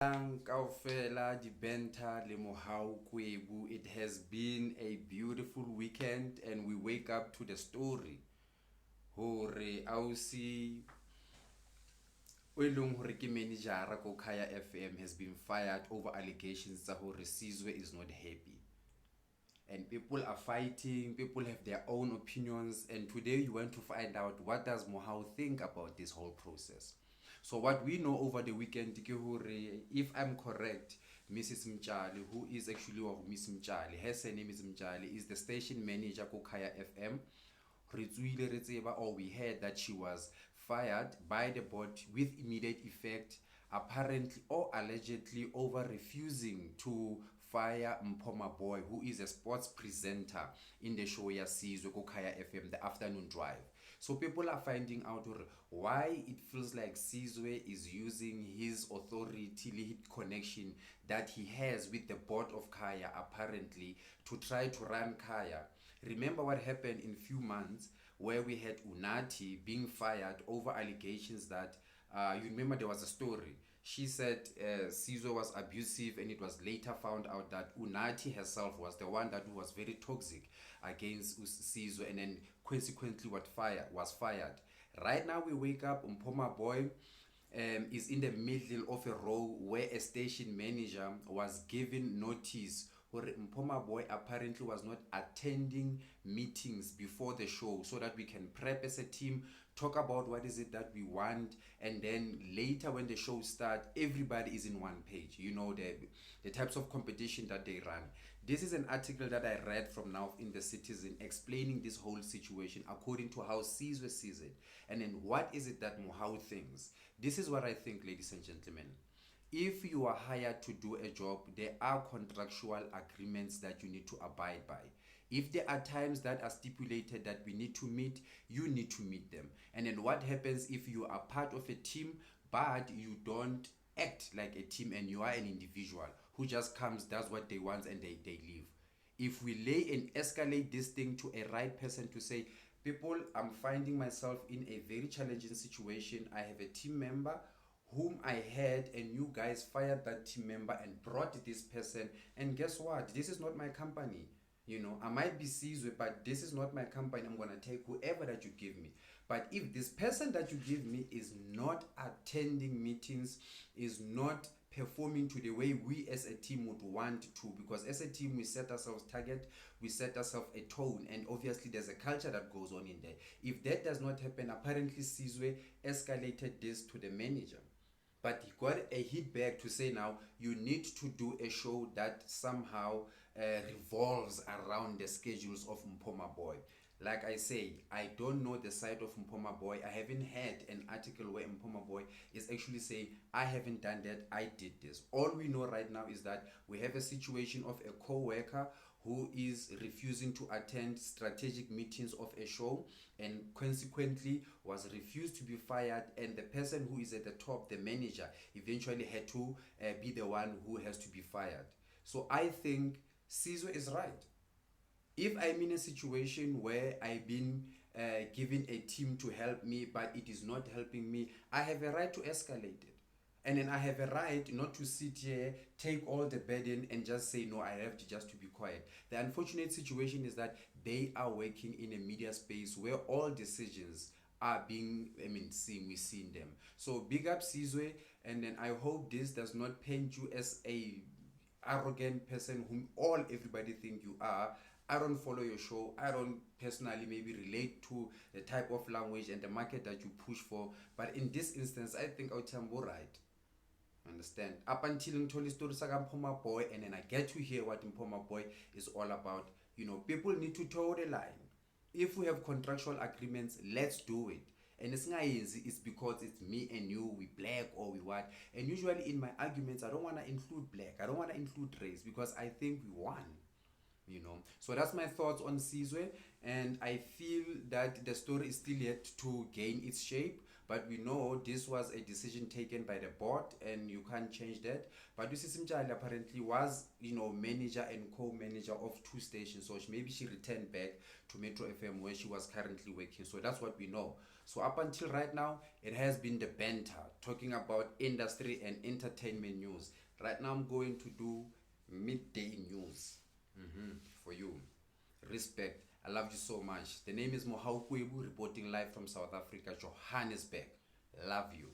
Kaofela di Benta le Mohau Kwebu. It has been a beautiful weekend and we wake up to the story. Hore ausi o eleng hore ke manager ko Kaya FM has been fired over allegations that hore Sizwe is not happy. And people are fighting, people have their own opinions, and today you want to find out what does Mohau think about this whole process. So what we know over the weekend, if I'm correct, Mrs. Mchali, who is actually Miss Mchali, her surname is Mchali, is the station manager ko Kaya FM. Or we heard that she was fired by the board with immediate effect, apparently or allegedly over refusing to fire Mpho Maboi, who is a sports presenter in the show ya Sizwe ko Kaya FM, the afternoon drive. So people are finding out why it feels like Sizwe is using his authority, his connection that he has with the board of Kaya apparently to try to run Kaya. Remember what happened in few months where we had Unati being fired over allegations that, you remember there was a story. She said Sizwe was abusive, and it was later found out that Unati herself was the one that was very toxic against Sizwe, and then consequently was fired. Right now we wake up, Mpho Maboi is in the middle of a row where a station manager was given notice where Mpho Maboi apparently was not attending meetings before the show so that we can prep as a team, talk about what is it that we want, and then later when the show starts, everybody is in one page. You know, the types of competition that they run. This is an article that I read from now in the Citizen explaining this whole situation according to how Sizwe sees it. And then what is it that Mohau thinks? This is what I think, ladies and gentlemen. If you are hired to do a job, there are contractual agreements that you need to abide by. If there are times that are stipulated that we need to meet, you need to meet them. And then what happens if you are part of a team but you don't act like a team and you are an individual who just comes, does what they want, and they leave? If we lay and escalate this thing to a right person to say, people, I'm finding myself in a very challenging situation. I have a team member whom I had, and you guys fired that team member and brought this person, and guess what? This is not my company. You know, I might be Sizwe, but this is not my company. I'm gonna take whoever that you give me. But if this person that you give me is not attending meetings, is not performing to the way we as a team would want to, because as a team we set ourselves target, we set ourselves a tone, and obviously there's a culture that goes on in there. If that does not happen, apparently Sizwe escalated this to the manager. But he got a hit back to say now you need to do a show that somehow revolves around the schedules of Mpho Maboi. Like I say, I don't know the side of Mpho Maboi. I haven't had an article where Mpho Maboi is actually saying, I haven't done that, I did this. All we know right now is that we have a situation of a co-worker who is refusing to attend strategic meetings of a show and consequently was refused to be fired, and the person who is at the top, the manager, eventually had to be the one who has to be fired. So I think Sizwe is right. If I'm in a situation where I've been given a team to help me but it is not helping me, I have a right to escalate it. And then I have a right not to sit here, take all the burden and just say, no, I have to just to be quiet. The unfortunate situation is that they are working in a media space where all decisions are being, seen, we've seen them. So big up Sizwe, and then I hope this does not paint you as a arrogant person whom everybody think you are. I don't follow your show. I don't personally maybe relate to the type of language and the market that you push for. But in this instance, I think Autambo right. Understand? Up until Ntoli story saga Mpho Maboi, and then I get to hear what Mpho Maboi is all about. You know, people need to toe the line. If we have contractual agreements, let's do it. And it's not easy, it's because it's me and you, we black or we what. And usually in my arguments, I don't want to include black, I don't want to include race, because I think we won. You know, so that's my thoughts on Sizwe, and I feel that the story is still yet to gain its shape, but we know this was a decision taken by the board and you can't change that. But Lucy Simchali apparently was, manager and co-manager of 2 stations, so maybe she returned back to Metro FM where she was currently working. So that's what we know. So up until right now, it has been the banter talking about industry and entertainment news. Right now I'm going to do midday news for you. Respect. I love you so much. The name is Mohau Kwebu, reporting live from South Africa, Johannesburg. Love you.